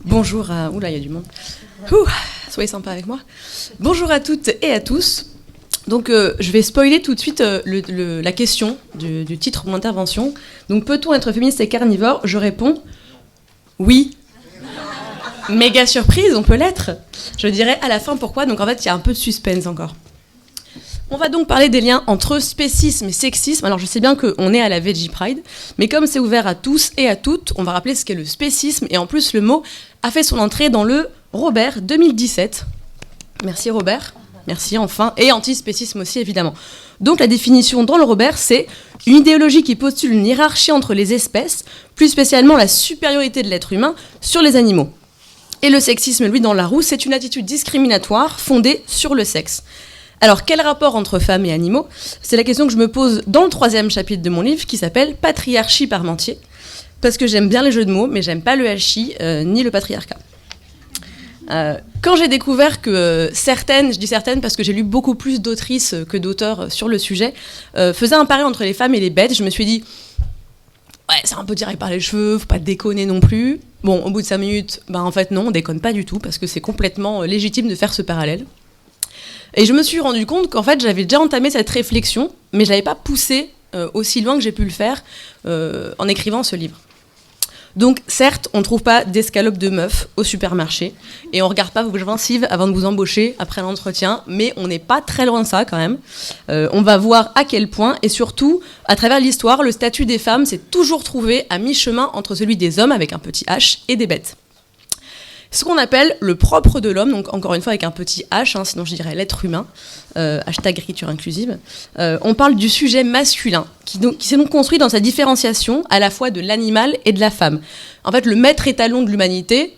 Bonjour à... Oula, il y a du monde. Ouh, soyez sympas avec moi. Bonjour à toutes et à tous. Donc, je vais spoiler tout de suite la question du titre de mon intervention. Donc, peut-on être féministe et carnivore ? Je réponds oui. Méga surprise, on peut l'être. Je dirai à la fin pourquoi. Donc, en fait, il y a un peu de suspense encore. On va donc parler des liens entre spécisme et sexisme. Alors, je sais bien qu'on est à la Veggie Pride, mais comme c'est ouvert à tous et à toutes, on va rappeler ce qu'est le spécisme. Et en plus, le mot a fait son entrée dans le Robert 2017. Merci Robert. Merci enfin. Et antispécisme aussi, évidemment. Donc, la définition dans le Robert, c'est une idéologie qui postule une hiérarchie entre les espèces, plus spécialement la supériorité de l'être humain sur les animaux. Et le sexisme, lui, dans Larousse, c'est une attitude discriminatoire fondée sur le sexe. Alors, quel rapport entre femmes et animaux ? C'est la question que je me pose dans le 3e chapitre de mon livre qui s'appelle « Patriarchie Parmentier », parce que j'aime bien les jeux de mots, mais j'aime pas le hachis ni le patriarcat. Quand j'ai découvert que certaines, je dis certaines parce que j'ai lu beaucoup plus d'autrices que d'auteurs sur le sujet, faisaient un pari entre les femmes et les bêtes, je me suis dit « Ouais, c'est un peu tiré par les cheveux, faut pas déconner non plus ». Bon, au bout de 5 minutes, en fait non, on déconne pas du tout, parce que c'est complètement légitime de faire ce parallèle. Et je me suis rendu compte qu'en fait, j'avais déjà entamé cette réflexion, mais je l'avais pas poussée aussi loin que j'ai pu le faire en écrivant ce livre. Donc, certes, on ne trouve pas d'escalope de meuf au supermarché, et on ne regarde pas vos gencives avant de vous embaucher après l'entretien, mais on n'est pas très loin de ça quand même. On va voir à quel point, et surtout, à travers l'histoire, le statut des femmes s'est toujours trouvé à mi-chemin entre celui des hommes, avec un petit H, et des bêtes. Ce qu'on appelle le propre de l'homme, donc encore une fois avec un petit H, sinon je dirais l'être humain, hashtag écriture inclusive, on parle du sujet masculin, qui s'est donc construit dans sa différenciation à la fois de l'animal et de la femme. En fait, le maître étalon de l'humanité,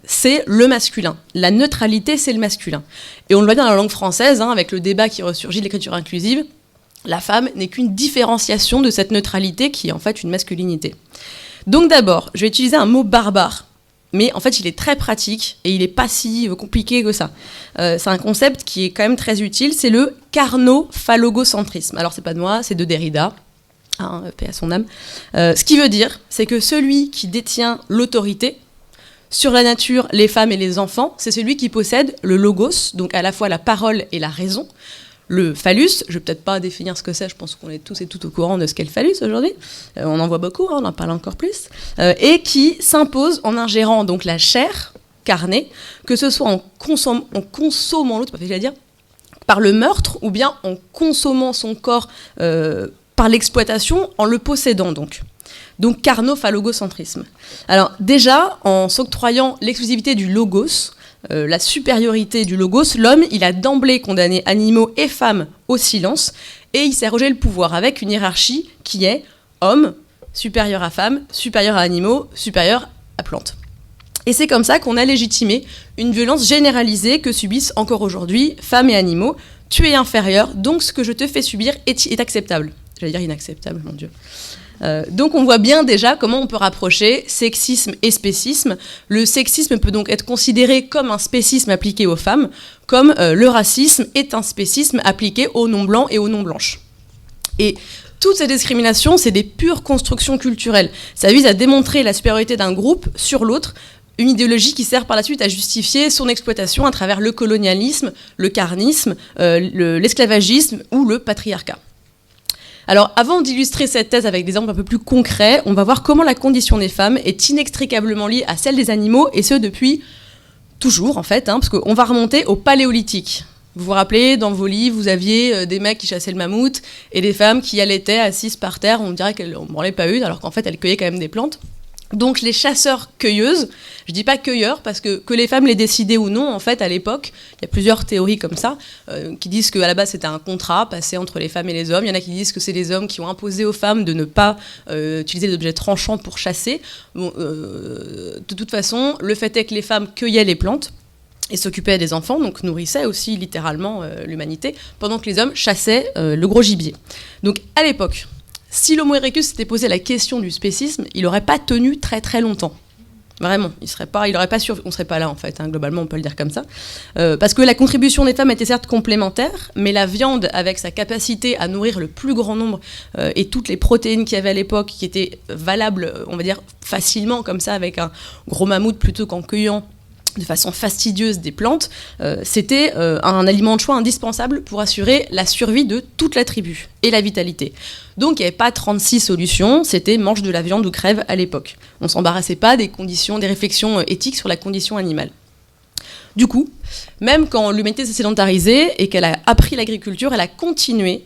c'est le masculin. La neutralité, c'est le masculin. Et on le voit bien dans la langue française, avec le débat qui ressurgit de l'écriture inclusive, la femme n'est qu'une différenciation de cette neutralité qui est en fait une masculinité. Donc d'abord, je vais utiliser un mot barbare, mais en fait, il est très pratique et il n'est pas si compliqué que ça. C'est un concept qui est quand même très utile, c'est le carno-phallogocentrisme. Alors, c'est pas de moi, c'est de Derrida, paix à son âme. Ce qui veut dire, c'est que celui qui détient l'autorité sur la nature, les femmes et les enfants, c'est celui qui possède le logos, donc à la fois la parole et la raison. Le phallus, je ne vais peut-être pas définir ce que c'est, je pense qu'on est tous et toutes au courant de ce qu'est le phallus aujourd'hui. On en voit beaucoup, on en parle encore plus. Et qui s'impose en ingérant donc la chair carnée, que ce soit en consommant l'autre, pas facile à dire, par le meurtre, ou bien en consommant son corps par l'exploitation, en le possédant donc. Donc carno-phallogocentrisme. Alors déjà, en s'octroyant l'exclusivité du logos, la supériorité du logos, l'homme, il a d'emblée condamné animaux et femmes au silence, et il s'est arrogé le pouvoir avec une hiérarchie qui est homme, supérieur à femme, supérieur à animaux, supérieur à plantes. Et c'est comme ça qu'on a légitimé une violence généralisée que subissent encore aujourd'hui femmes et animaux. Tu es inférieur, donc ce que je te fais subir est acceptable. J'allais dire inacceptable, mon Dieu. Donc on voit bien déjà comment on peut rapprocher sexisme et spécisme. Le sexisme peut donc être considéré comme un spécisme appliqué aux femmes, comme le racisme est un spécisme appliqué aux non-blancs et aux non-blanches. Et toutes ces discriminations, c'est des pures constructions culturelles. Ça vise à démontrer la supériorité d'un groupe sur l'autre, une idéologie qui sert par la suite à justifier son exploitation à travers le colonialisme, le carnisme, l'esclavagisme ou le patriarcat. Alors, avant d'illustrer cette thèse avec des exemples un peu plus concrets, on va voir comment la condition des femmes est inextricablement liée à celle des animaux, et ce depuis toujours, en fait, parce qu'on va remonter au Paléolithique. Vous vous rappelez, dans vos livres, vous aviez des mecs qui chassaient le mammouth et des femmes qui allaitaient assises par terre, on dirait qu'elles n'en branlaient pas une, alors qu'en fait, elles cueillaient quand même des plantes. Donc les chasseurs-cueilleuses, je dis pas cueilleurs parce que les femmes les décidaient ou non, en fait, à l'époque, il y a plusieurs théories comme ça, qui disent qu'à la base c'était un contrat passé entre les femmes et les hommes. Il y en a qui disent que c'est les hommes qui ont imposé aux femmes de ne pas utiliser des objets tranchants pour chasser. Bon, de toute façon, le fait est que les femmes cueillaient les plantes et s'occupaient des enfants, donc nourrissaient aussi littéralement l'humanité, pendant que les hommes chassaient le gros gibier. Donc à l'époque, si l'Homo erectus s'était posé la question du spécisme, il n'aurait pas tenu très très longtemps. Vraiment, on serait pas là en fait, hein, globalement on peut le dire comme ça. Parce que la contribution des femmes était certes complémentaire, mais la viande, avec sa capacité à nourrir le plus grand nombre et toutes les protéines qu'il y avait à l'époque, qui étaient valables, on va dire, facilement comme ça, avec un gros mammouth plutôt qu'en cueillant de façon fastidieuse des plantes, c'était un aliment de choix indispensable pour assurer la survie de toute la tribu et la vitalité. Donc il n'y avait pas 36 solutions, c'était mange de la viande ou crève à l'époque. On ne s'embarrassait pas des réflexions éthiques sur la condition animale. Du coup, même quand l'humanité s'est sédentarisée et qu'elle a appris l'agriculture, elle a continué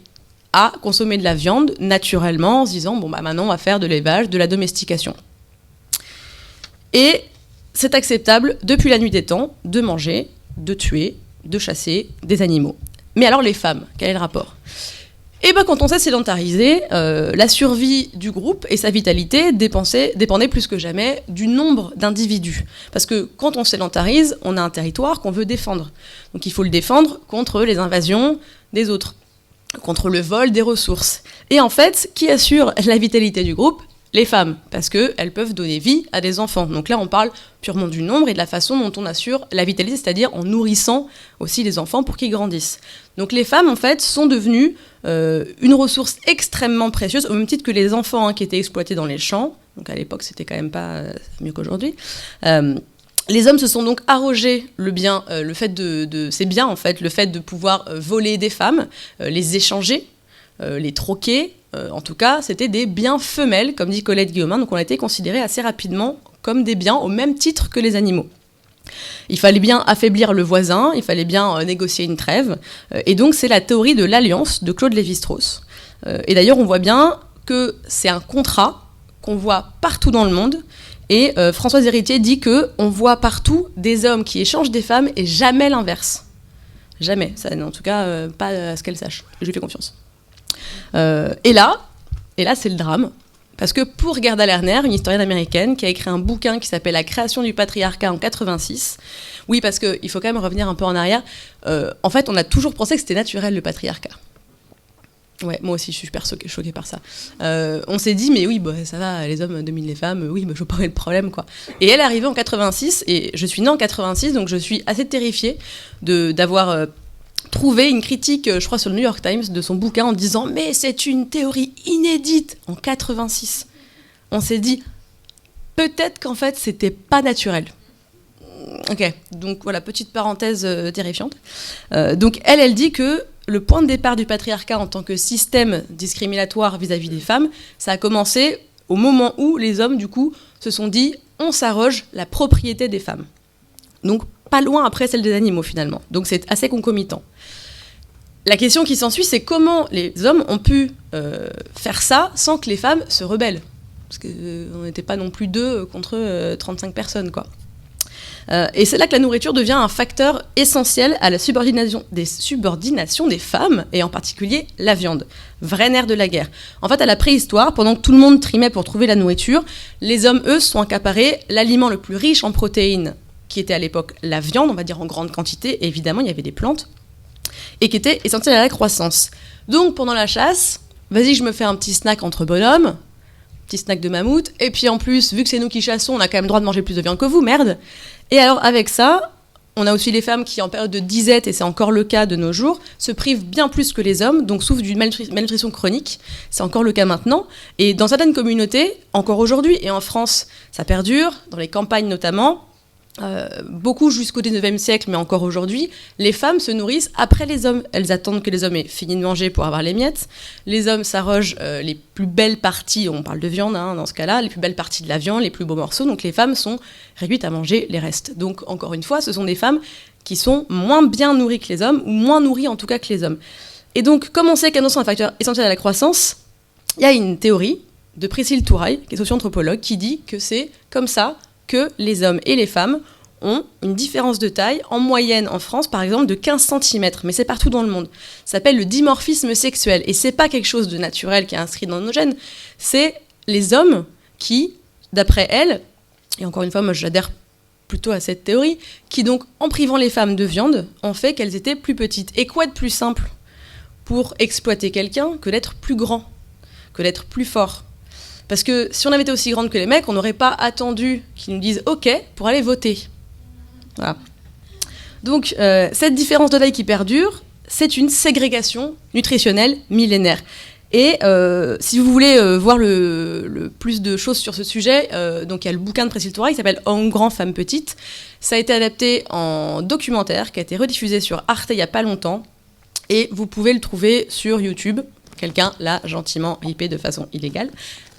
à consommer de la viande naturellement en se disant bon bah maintenant on va faire de l'élevage, de la domestication. Et c'est acceptable, depuis la nuit des temps, de manger, de tuer, de chasser des animaux. Mais alors les femmes, quel est le rapport ? Et bien quand on s'est sédentarisé, la survie du groupe et sa vitalité dépendaient plus que jamais du nombre d'individus. Parce que quand on sédentarise, on a un territoire qu'on veut défendre. Donc il faut le défendre contre les invasions des autres, contre le vol des ressources. Et en fait, qui assure la vitalité du groupe ? Les femmes, parce qu'elles peuvent donner vie à des enfants. Donc là, on parle purement du nombre et de la façon dont on assure la vitalité, c'est-à-dire en nourrissant aussi les enfants pour qu'ils grandissent. Donc les femmes, en fait, sont devenues une ressource extrêmement précieuse, au même titre que les enfants qui étaient exploités dans les champs. Donc à l'époque, c'était quand même pas mieux qu'aujourd'hui. Les hommes se sont donc arrogés le fait de pouvoir voler des femmes, les échanger, les troquer. En tout cas, c'était des biens femelles, comme dit Colette Guillaumin, donc on a été considérés assez rapidement comme des biens au même titre que les animaux. Il fallait bien affaiblir le voisin, il fallait bien négocier une trêve, et donc c'est la théorie de l'alliance de Claude Lévi-Strauss. Et d'ailleurs, on voit bien que c'est un contrat qu'on voit partout dans le monde, et Françoise Héritier dit qu'on voit partout des hommes qui échangent des femmes et jamais l'inverse. Jamais, ça, en tout cas, pas à ce qu'elle sache, je lui fais confiance. Et là, c'est le drame. Parce que pour Gerda Lerner, une historienne américaine qui a écrit un bouquin qui s'appelle La création du patriarcat en 86, oui, parce qu'il faut quand même revenir un peu en arrière, en fait, on a toujours pensé que c'était naturel, le patriarcat. Ouais, moi aussi, je suis super choquée par ça. On s'est dit, mais oui, bah, ça va, les hommes dominent les femmes, oui, bah, je vois pas le problème, quoi. Et elle est arrivée en 86, et je suis née en 86, donc je suis assez terrifiée d'avoir trouvé une critique, je crois, sur le New York Times, de son bouquin en disant « Mais c'est une théorie inédite !» en 86. On s'est dit, peut-être qu'en fait, c'était pas naturel. Ok, donc voilà, petite parenthèse terrifiante. Donc elle dit que le point de départ du patriarcat en tant que système discriminatoire vis-à-vis des femmes, ça a commencé au moment où les hommes, du coup, se sont dit « On s'arroge la propriété des femmes ». Donc pas loin après celle des animaux, finalement. Donc c'est assez concomitant. La question qui s'ensuit, c'est comment les hommes ont pu faire ça sans que les femmes se rebellent. Parce qu'on n'était pas non plus 2 contre 35 personnes, quoi. Et c'est là que la nourriture devient un facteur essentiel à la subordination des femmes, et en particulier la viande. Vrai nerf de la guerre. En fait, à la préhistoire, pendant que tout le monde trimait pour trouver la nourriture, les hommes, eux, se sont accaparés l'aliment le plus riche en protéines, qui était à l'époque la viande, on va dire en grande quantité, et évidemment, il y avait des plantes, et qui était essentiel à la croissance. Donc, pendant la chasse, vas-y, je me fais un petit snack entre bonhommes, petit snack de mammouth, et puis en plus, vu que c'est nous qui chassons, on a quand même le droit de manger plus de viande que vous, merde. Et alors, avec ça, on a aussi les femmes qui, en période de disette, et c'est encore le cas de nos jours, se privent bien plus que les hommes, donc souffrent d'une malnutrition chronique. C'est encore le cas maintenant. Et dans certaines communautés, encore aujourd'hui, et en France, ça perdure, dans les campagnes notamment, beaucoup jusqu'au 19e siècle, mais encore aujourd'hui, les femmes se nourrissent après les hommes. Elles attendent que les hommes aient fini de manger pour avoir les miettes. Les hommes s'arrogent les plus belles parties, on parle de viande dans ce cas-là, les plus belles parties de la viande, les plus beaux morceaux, donc les femmes sont réduites à manger les restes. Donc encore une fois, ce sont des femmes qui sont moins bien nourries que les hommes, ou moins nourries en tout cas que les hommes. Et donc, comme on sait qu'elles sont un facteur essentiel à la croissance, il y a une théorie de Priscille Touraille, qui est socio-anthropologue, qui dit que c'est comme ça que les hommes et les femmes ont une différence de taille, en moyenne en France, par exemple, de 15 cm, mais c'est partout dans le monde. Ça s'appelle le dimorphisme sexuel, et c'est pas quelque chose de naturel qui est inscrit dans nos gènes, c'est les hommes qui, d'après elle, et encore une fois, moi j'adhère plutôt à cette théorie, qui donc, en privant les femmes de viande, ont fait qu'elles étaient plus petites. Et quoi de plus simple pour exploiter quelqu'un que d'être plus grand, que d'être plus fort ? Parce que si on avait été aussi grande que les mecs, on n'aurait pas attendu qu'ils nous disent « OK » pour aller voter. Voilà. Donc, cette différence de taille qui perdure, c'est une ségrégation nutritionnelle millénaire. Et si vous voulez voir le plus de choses sur ce sujet, donc il y a le bouquin de Priscille Touraille qui s'appelle « Homme grand, femme petite ». Ça a été adapté en documentaire qui a été rediffusé sur Arte il n'y a pas longtemps. Et vous pouvez le trouver sur YouTube. Quelqu'un l'a gentiment ripé de façon illégale,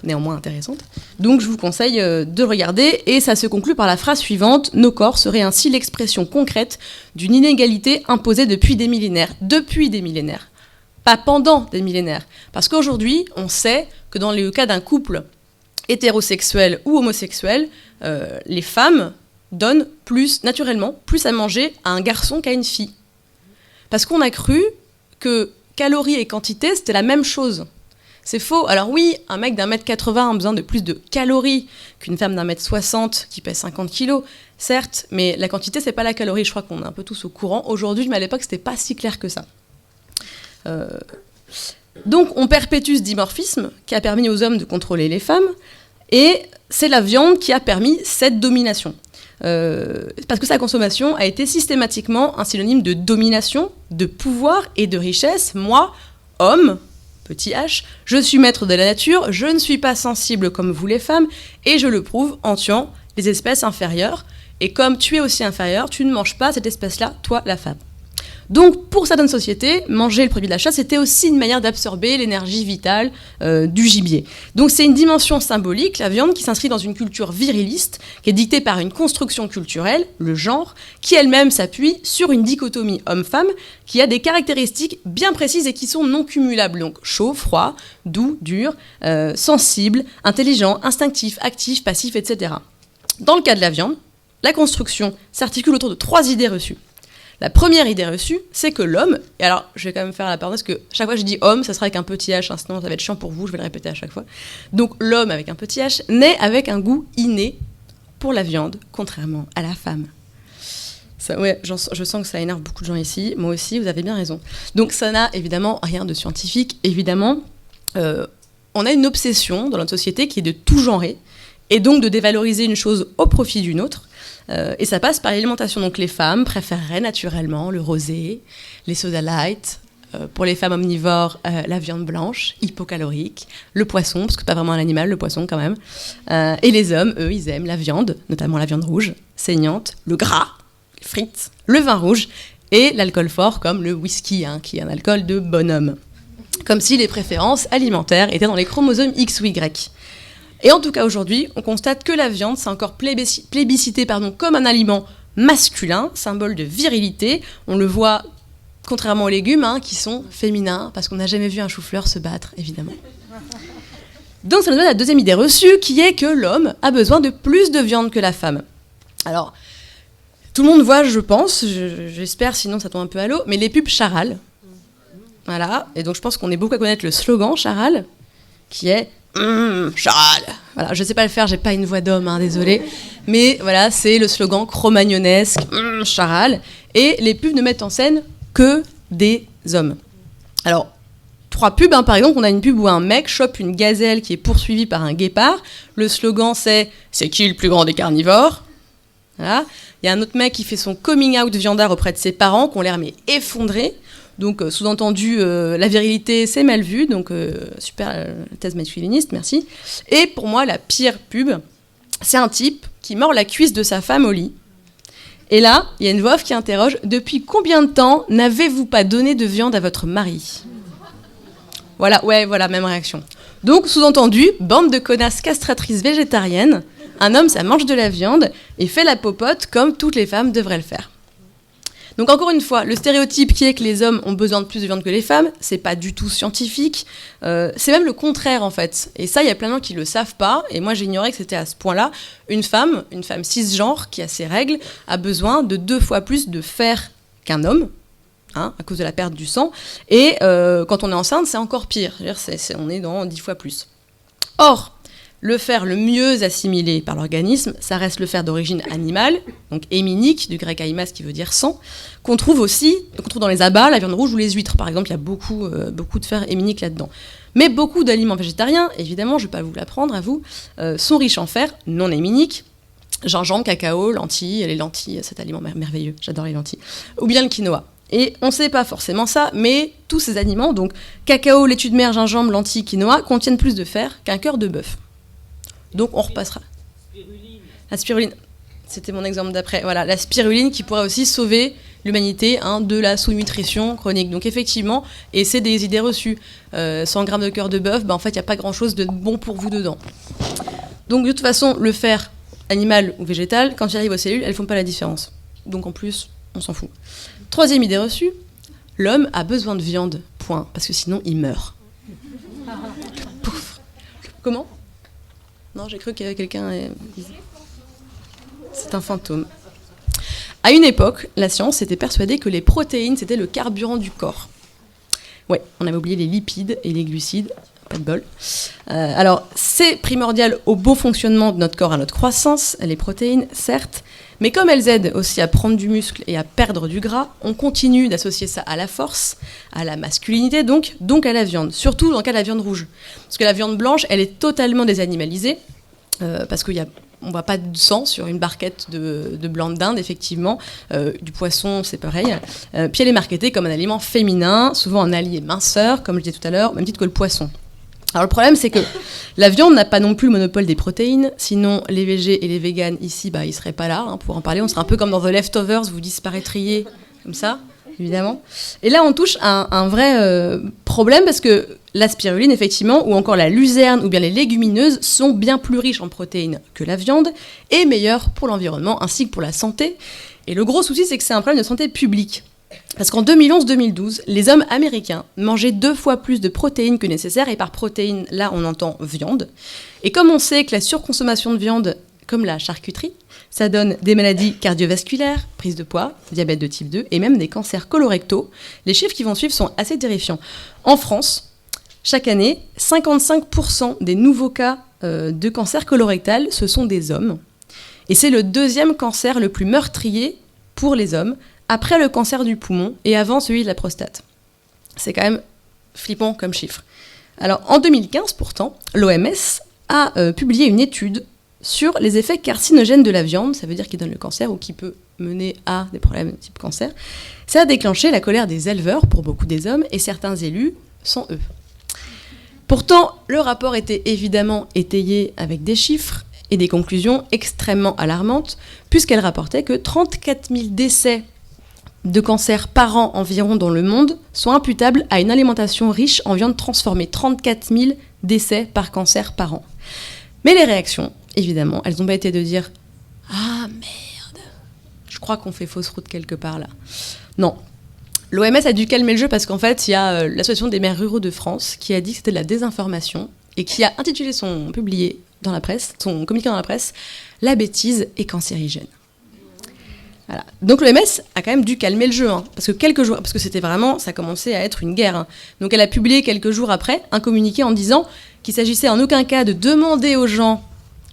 néanmoins intéressante. Donc je vous conseille de le regarder. Et ça se conclut par la phrase suivante « Nos corps seraient ainsi l'expression concrète d'une inégalité imposée depuis des millénaires. » Depuis des millénaires. Pas pendant des millénaires. Parce qu'aujourd'hui, on sait que dans le cas d'un couple hétérosexuel ou homosexuel, les femmes donnent naturellement plus à manger à un garçon qu'à une fille. Parce qu'on a cru que calories et quantité, c'était la même chose. C'est faux. Alors oui, un mec d'un mètre 80 a besoin de plus de calories qu'une femme d'un mètre 60 qui pèse 50 kilos, certes, mais la quantité, c'est pas la calorie. Je crois qu'on est un peu tous au courant. Aujourd'hui, mais à l'époque, c'était pas si clair que ça. Donc on perpétue ce dimorphisme qui a permis aux hommes de contrôler les femmes, et c'est la viande qui a permis cette domination. Parce que sa consommation a été systématiquement un synonyme de domination, de pouvoir et de richesse. Moi, homme, petit h, je suis maître de la nature, je ne suis pas sensible comme vous les femmes, et je le prouve en tuant les espèces inférieures. Et comme tu es aussi inférieur, tu ne manges pas cette espèce-là, toi la femme. Donc, pour certaines sociétés, manger le produit de la chasse, c'était aussi une manière d'absorber l'énergie vitale du gibier. Donc, c'est une dimension symbolique, la viande, qui s'inscrit dans une culture viriliste, qui est dictée par une construction culturelle, le genre, qui elle-même s'appuie sur une dichotomie homme-femme, qui a des caractéristiques bien précises et qui sont non cumulables. Donc, chaud, froid, doux, dur, sensible, intelligent, instinctif, actif, passif, etc. Dans le cas de la viande, la construction s'articule autour de 3 idées reçues. La première idée reçue, c'est que l'homme, et alors je vais quand même faire la parenthèse que chaque fois que je dis homme, ça sera avec un petit h, hein, sinon ça va être chiant pour vous, je vais le répéter à chaque fois. Donc l'homme avec un petit h naît avec un goût inné pour la viande, contrairement à la femme. Ça, ouais, je sens que ça énerve beaucoup de gens ici, moi aussi, vous avez bien raison. Donc ça n'a évidemment rien de scientifique, évidemment. On a une obsession dans notre société qui est de tout genrer, et donc de dévaloriser une chose au profit d'une autre. Et ça passe par l'alimentation. Donc les femmes préféreraient naturellement le rosé, les soda light, pour les femmes omnivores, la viande blanche, hypocalorique, le poisson, parce que c'est pas vraiment un animal, le poisson quand même. Et les hommes, eux, ils aiment la viande, notamment la viande rouge, saignante, le gras, les frites, le vin rouge, et l'alcool fort comme le whisky, hein, qui est un alcool de bonhomme. Comme si les préférences alimentaires étaient dans les chromosomes X ou Y. Et en tout cas, aujourd'hui, on constate que la viande, c'est encore plébiscité comme un aliment masculin, symbole de virilité. On le voit, contrairement aux légumes, hein, qui sont féminins, parce qu'on n'a jamais vu un chou-fleur se battre, évidemment. Donc ça nous donne la deuxième idée reçue, qui est que l'homme a besoin de plus de viande que la femme. Alors, tout le monde voit, je pense, j'espère, sinon ça tombe un peu à l'eau, mais les pubs Charal. Voilà, et donc je pense qu'on est beaucoup à connaître le slogan Charal, qui est Charal. Voilà, je sais pas le faire, j'ai pas une voix d'homme, hein, désolé. Mais voilà, c'est le slogan cro-magnonesque, Charal. Et les pubs ne mettent en scène que des hommes. Alors, 3 pubs, hein, par exemple, on a une pub où un mec chope une gazelle qui est poursuivie par un guépard. Le slogan, c'est « C'est qui le plus grand des carnivores ?» Voilà. Il y a un autre mec qui fait son coming out viandard auprès de ses parents, qui ont l'air mais effondrés. Donc, sous-entendu, la virilité, c'est mal vu. Donc, super thèse masculiniste, merci. Et pour moi, la pire pub, c'est un type qui mord la cuisse de sa femme au lit. Et là, il y a une voix off qui interroge « Depuis combien de temps n'avez-vous pas donné de viande à votre mari ?» Voilà, ouais, voilà, même réaction. Donc, sous-entendu, bande de connasses castratrices végétariennes, un homme, ça mange de la viande et fait la popote comme toutes les femmes devraient le faire. Donc encore une fois, le stéréotype qui est que les hommes ont besoin de plus de viande que les femmes, c'est pas du tout scientifique, c'est même le contraire en fait. Et ça, il y a plein de gens qui le savent pas, et moi j'ignorais que c'était à ce point-là. Une femme cisgenre qui a ses règles, a besoin de 2 fois plus de fer qu'un homme, hein, à cause de la perte du sang, et quand on est enceinte, c'est encore pire, on est dans 10 fois plus. Or, le fer le mieux assimilé par l'organisme, ça reste le fer d'origine animale, donc héminique, du grec aimas qui veut dire sang, qu'on trouve dans les abats, la viande rouge ou les huîtres. Par exemple, il y a beaucoup de fer héminique là-dedans. Mais beaucoup d'aliments végétariens, évidemment, je ne vais pas vous l'apprendre à vous, sont riches en fer non héminique, gingembre, cacao, lentilles, les lentilles, cet aliment merveilleux, j'adore les lentilles, ou bien le quinoa. Et on ne sait pas forcément ça, mais tous ces aliments, donc cacao, laitue de mer, gingembre, lentilles, quinoa, contiennent plus de fer qu'un cœur de bœuf. Donc on repassera. La spiruline, c'était mon exemple d'après. Voilà, la spiruline qui pourrait aussi sauver l'humanité de la sous-nutrition chronique. Donc effectivement, et c'est des idées reçues. 100 grammes de cœur de bœuf, en fait, il n'y a pas grand-chose de bon pour vous dedans. Donc de toute façon, le fer animal ou végétal, quand il arrive aux cellules, elles ne font pas la différence. Donc en plus, on s'en fout. Troisième idée reçue, l'homme a besoin de viande, point, parce que sinon il meurt. Pouf. Comment ? Non, j'ai cru qu'il y avait quelqu'un... C'est un fantôme. À une époque, la science était persuadée que les protéines, c'était le carburant du corps. Ouais, on avait oublié les lipides et les glucides, pas de bol. Alors, c'est primordial au bon fonctionnement de notre corps, à notre croissance, les protéines, certes, mais comme elles aident aussi à prendre du muscle et à perdre du gras, on continue d'associer ça à la force, à la masculinité, donc à la viande, surtout dans le cas de la viande rouge. Parce que la viande blanche, elle est totalement désanimalisée, parce qu'il y a... On ne voit pas de sang sur une barquette de blanc de dinde, effectivement. Du poisson, c'est pareil. Puis elle est marketée comme un aliment féminin, souvent un allié minceur, comme je disais tout à l'heure, même titre que le poisson. Alors le problème, c'est que la viande n'a pas non plus le monopole des protéines, sinon les végés et les véganes, ici, ils ne seraient pas là pour en parler. On serait un peu comme dans The Leftovers, vous disparaîtriez comme ça, évidemment. Et là, on touche à un vrai problème, parce que la spiruline, effectivement, ou encore la luzerne, ou bien les légumineuses, sont bien plus riches en protéines que la viande, et meilleures pour l'environnement, ainsi que pour la santé. Et le gros souci, c'est que c'est un problème de santé publique. Parce qu'en 2011-2012, les hommes américains mangeaient 2 fois plus de protéines que nécessaire, et par protéines, là, on entend viande. Et comme on sait que la surconsommation de viande, comme la charcuterie, ça donne des maladies cardiovasculaires, prise de poids, diabète de type 2, et même des cancers colorectaux, les chiffres qui vont suivre sont assez terrifiants. En France, chaque année, 55% des nouveaux cas de cancer colorectal, ce sont des hommes. Et c'est le 2e cancer le plus meurtrier pour les hommes, après le cancer du poumon et avant celui de la prostate. C'est quand même flippant comme chiffre. Alors, en 2015, pourtant, l'OMS a publié une étude sur les effets carcinogènes de la viande, ça veut dire qu'il donne le cancer ou qui peut mener à des problèmes type cancer. Ça a déclenché la colère des éleveurs pour beaucoup des hommes, et certains élus sont eux. Pourtant, le rapport était évidemment étayé avec des chiffres et des conclusions extrêmement alarmantes, puisqu'elle rapportait que 34 000 décès de cancer par an environ dans le monde sont imputables à une alimentation riche en viande transformée. 34 000 décès par cancer par an. Mais les réactions, évidemment, elles n'ont pas été de dire « Ah merde, je crois qu'on fait fausse route quelque part là ». Non. L'OMS a dû calmer le jeu parce qu'en fait, il y a l'Association des maires ruraux de France qui a dit que c'était de la désinformation et qui a intitulé son communiqué dans la presse « La bêtise est cancérigène ». Voilà. Donc l'OMS a quand même dû calmer le jeu, parce que c'était vraiment, ça commençait à être une guerre. Donc elle a publié quelques jours après un communiqué en disant qu'il s'agissait en aucun cas de demander aux gens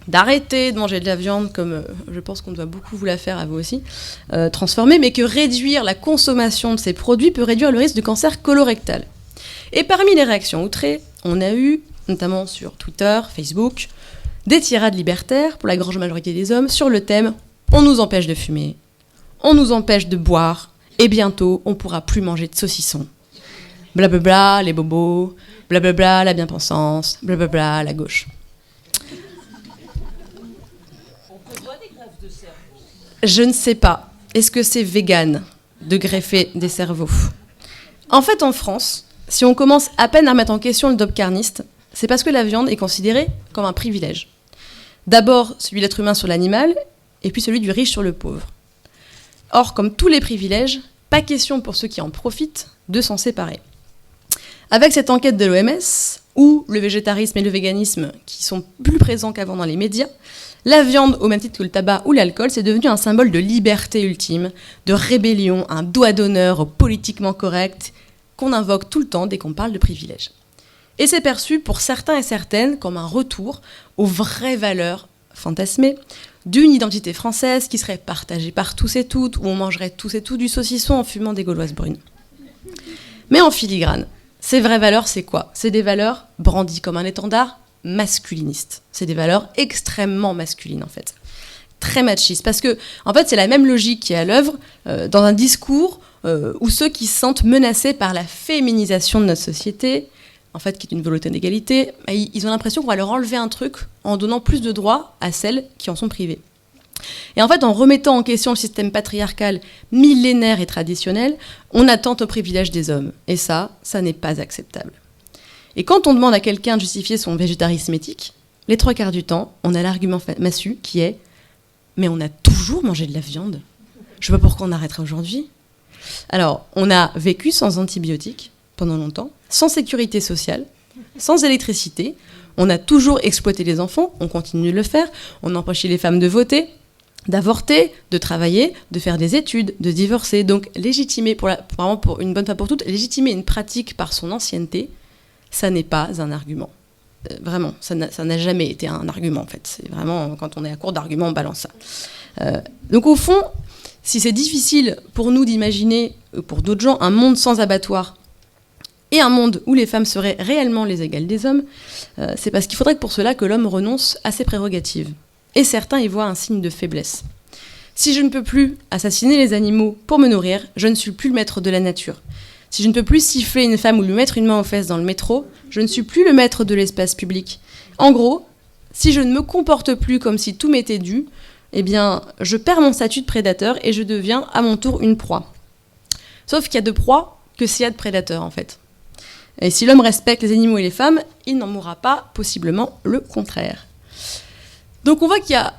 d'arrêter de manger de la viande, comme je pense qu'on doit beaucoup vous la faire à vous aussi, transformée, mais que réduire la consommation de ces produits peut réduire le risque de cancer colorectal. Et parmi les réactions outrées, on a eu, notamment sur Twitter, Facebook, des tirades libertaires, pour la grande majorité des hommes, sur le thème « On nous empêche de fumer ». On nous empêche de boire, et bientôt, on ne pourra plus manger de saucisson. Blablabla, les bobos, blablabla, la bien-pensance, blablabla, la gauche. On prévoit des greffes de cerveau ? Je ne sais pas. Est-ce que c'est vegan de greffer des cerveaux ? En fait, en France, si on commence à peine à remettre en question le dogme carniste, c'est parce que la viande est considérée comme un privilège. D'abord, celui de l'être humain sur l'animal, et puis celui du riche sur le pauvre. Or, comme tous les privilèges, pas question pour ceux qui en profitent de s'en séparer. Avec cette enquête de l'OMS, où le végétarisme et le véganisme, qui sont plus présents qu'avant dans les médias, la viande, au même titre que le tabac ou l'alcool, c'est devenu un symbole de liberté ultime, de rébellion, un doigt d'honneur au politiquement correct, qu'on invoque tout le temps dès qu'on parle de privilèges. Et c'est perçu pour certains et certaines comme un retour aux vraies valeurs fantasmées, d'une identité française qui serait partagée par tous et toutes, où on mangerait tous et toutes du saucisson en fumant des gauloises brunes. Mais en filigrane, Ces vraies valeurs, c'est quoi? C'est des valeurs brandies comme un étendard masculiniste. C'est des valeurs extrêmement masculines, en fait. Très machistes. Parce que, en fait, c'est la même logique qui est à l'œuvre dans un discours où ceux qui se sentent menacés par la féminisation de notre société, en fait, qui est une volonté d'égalité, ils ont l'impression qu'on va leur enlever un truc en donnant plus de droits à celles qui en sont privées. Et en fait, en remettant en question le système patriarcal millénaire et traditionnel, on attente au privilège des hommes. Et ça n'est pas acceptable. Et quand on demande à quelqu'un de justifier son végétarisme éthique, les 3/4 du temps, on a l'argument massu qui est « mais on a toujours mangé de la viande. Je ne sais pas pourquoi on arrêterait aujourd'hui. » Alors, on a vécu sans antibiotiques pendant longtemps, sans sécurité sociale, sans électricité. On a toujours exploité les enfants, on continue de le faire. On a empêché les femmes de voter, d'avorter, de travailler, de faire des études, de divorcer. Donc, légitimer, pour une bonne fois pour toutes, légitimer une pratique par son ancienneté, ça n'est pas un argument. Vraiment, ça n'a jamais été un argument, en fait. C'est vraiment, quand on est à court d'arguments, on balance ça. Donc, au fond, si c'est difficile pour nous d'imaginer, pour d'autres gens, un monde sans abattoir et un monde où les femmes seraient réellement les égales des hommes, c'est parce qu'il faudrait pour cela que l'homme renonce à ses prérogatives. Et certains y voient un signe de faiblesse. Si je ne peux plus assassiner les animaux pour me nourrir, je ne suis plus le maître de la nature. Si je ne peux plus siffler une femme ou lui mettre une main aux fesses dans le métro, je ne suis plus le maître de l'espace public. En gros, si je ne me comporte plus comme si tout m'était dû, eh bien, je perds mon statut de prédateur et je deviens à mon tour une proie. Sauf qu'il y a de proies que s'il y a de prédateurs, en fait. Et si l'homme respecte les animaux et les femmes, il n'en mourra pas, possiblement le contraire. Donc on voit qu'il y a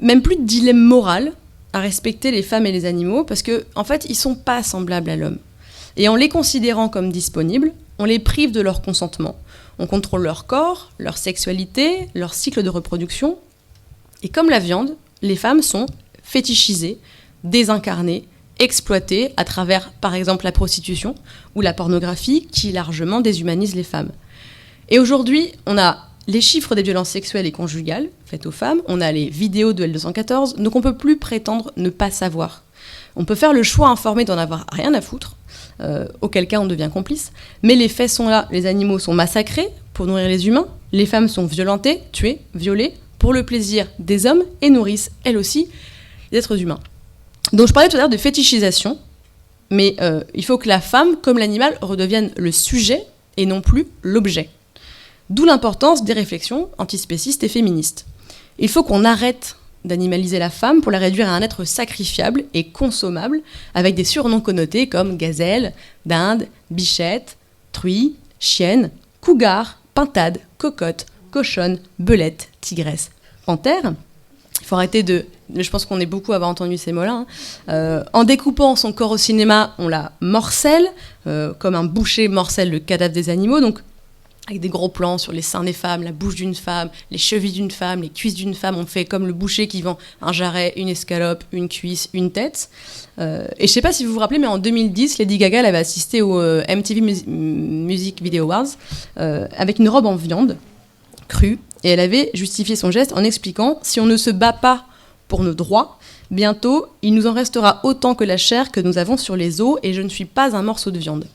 même plus de dilemme moral à respecter les femmes et les animaux, parce qu'en fait, ils ne sont pas semblables à l'homme. Et en les considérant comme disponibles, on les prive de leur consentement. On contrôle leur corps, leur sexualité, leur cycle de reproduction. Et comme la viande, les femmes sont fétichisées, désincarnées, exploitées à travers, par exemple, la prostitution ou la pornographie qui largement déshumanise les femmes. Et aujourd'hui, on a les chiffres des violences sexuelles et conjugales faites aux femmes, on a les vidéos de L214, donc on ne peut plus prétendre ne pas savoir. On peut faire le choix informé d'en avoir rien à foutre, auquel cas on devient complice, mais les faits sont là, les animaux sont massacrés pour nourrir les humains, les femmes sont violentées, tuées, violées, pour le plaisir des hommes et nourrissent, elles aussi, les êtres humains. Donc je parlais tout à l'heure de fétichisation, mais il faut que la femme, comme l'animal, redevienne le sujet et non plus l'objet. D'où l'importance des réflexions antispécistes et féministes. Il faut qu'on arrête d'animaliser la femme pour la réduire à un être sacrifiable et consommable, avec des surnoms connotés comme gazelle, dinde, bichette, truie, chienne, cougar, pintade, cocotte, cochonne, belette, tigresse, panthère. Il faut arrêter de... Je pense qu'on est beaucoup à avoir entendu ces mots-là. En découpant son corps au cinéma, on la morcelle, comme un boucher morcelle le cadavre des animaux, donc avec des gros plans sur les seins des femmes, la bouche d'une femme, les chevilles d'une femme, les cuisses d'une femme. On fait comme le boucher qui vend un jarret, une escalope, une cuisse, une tête. Et je ne sais pas si vous vous rappelez, mais en 2010, Lady Gaga elle avait assisté au MTV Music Video Awards avec une robe en viande crue. Et elle avait justifié son geste en expliquant « Si on ne se bat pas pour nos droits, bientôt, il nous en restera autant que la chair que nous avons sur les os et je ne suis pas un morceau de viande. »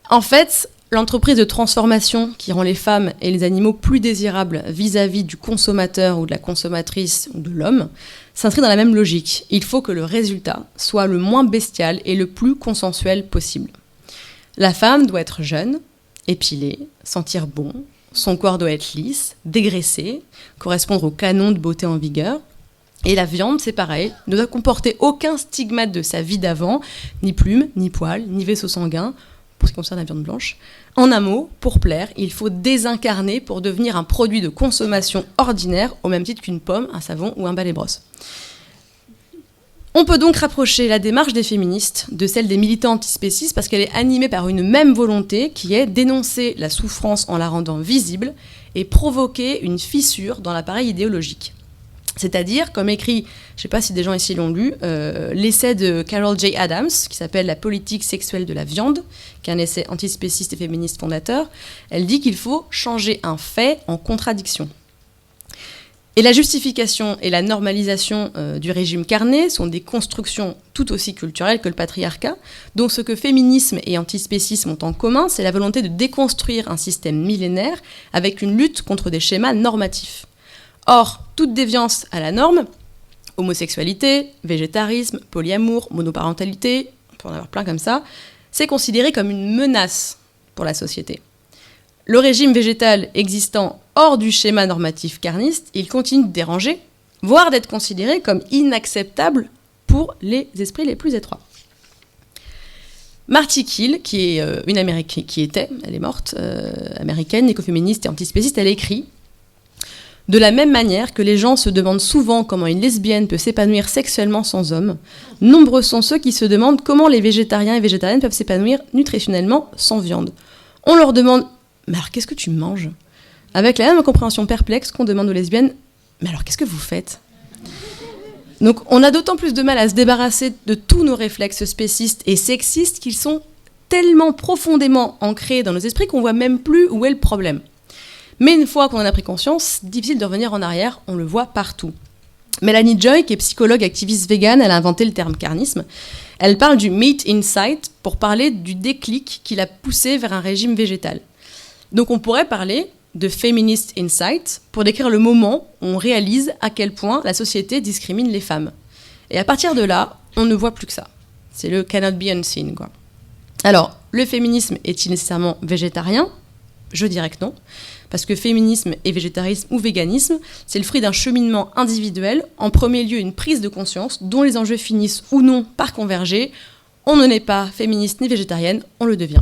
En fait, l'entreprise de transformation qui rend les femmes et les animaux plus désirables vis-à-vis du consommateur ou de la consommatrice ou de l'homme s'inscrit dans la même logique. Il faut que le résultat soit le moins bestial et le plus consensuel possible. La femme doit être jeune, épilée, sentir bon, son corps doit être lisse, dégraissé, correspondre au canon de beauté en vigueur. Et la viande, c'est pareil, ne doit comporter aucun stigmate de sa vie d'avant, ni plumes, ni poils, ni vaisseau sanguin, pour ce qui concerne la viande blanche. En un mot, pour plaire, il faut désincarner pour devenir un produit de consommation ordinaire, au même titre qu'une pomme, un savon ou un balai-brosse. On peut donc rapprocher la démarche des féministes de celle des militants antispécistes parce qu'elle est animée par une même volonté qui est dénoncer la souffrance en la rendant visible et provoquer une fissure dans l'appareil idéologique. C'est-à-dire, comme écrit, je ne sais pas si des gens ici l'ont lu, l'essai de Carol J. Adams, qui s'appelle « La politique sexuelle de la viande », qui est un essai antispéciste et féministe fondateur, elle dit qu'il faut changer un fait en contradiction. Et la justification et la normalisation du régime carné sont des constructions tout aussi culturelles que le patriarcat. Donc ce que féminisme et antispécisme ont en commun, c'est la volonté de déconstruire un système millénaire avec une lutte contre des schémas normatifs. Or, toute déviance à la norme, homosexualité, végétarisme, polyamour, monoparentalité, on peut en avoir plein comme ça, c'est considéré comme une menace pour la société. Le régime végétal existant hors du schéma normatif carniste, il continue de déranger, voire d'être considéré comme inacceptable pour les esprits les plus étroits. Marty Kiel, qui est une Américaine, elle est morte, américaine, écoféministe et antispéciste, elle écrit « De la même manière que les gens se demandent souvent comment une lesbienne peut s'épanouir sexuellement sans homme, nombreux sont ceux qui se demandent comment les végétariens et végétariennes peuvent s'épanouir nutritionnellement sans viande. On leur demande « Mais alors qu'est-ce que tu manges ?» Avec la même compréhension perplexe qu'on demande aux lesbiennes « Mais alors qu'est-ce que vous faites ?» Donc on a d'autant plus de mal à se débarrasser de tous nos réflexes spécistes et sexistes qu'ils sont tellement profondément ancrés dans nos esprits qu'on voit même plus où est le problème. Mais une fois qu'on en a pris conscience, difficile de revenir en arrière, on le voit partout. Mélanie Joy, qui est psychologue activiste végane, elle a inventé le terme carnisme. Elle parle du meat insight pour parler du déclic qui l'a poussé vers un régime végétal. Donc on pourrait parler de feminist insight pour décrire le moment où on réalise à quel point la société discrimine les femmes. Et à partir de là, on ne voit plus que ça. C'est le cannot be unseen, quoi. Alors, le féminisme est-il nécessairement végétarien ? Je dirais que non. Parce que féminisme et végétarisme ou véganisme, c'est le fruit d'un cheminement individuel, en premier lieu une prise de conscience dont les enjeux finissent ou non par converger. On ne naît pas féministe ni végétarienne, on le devient.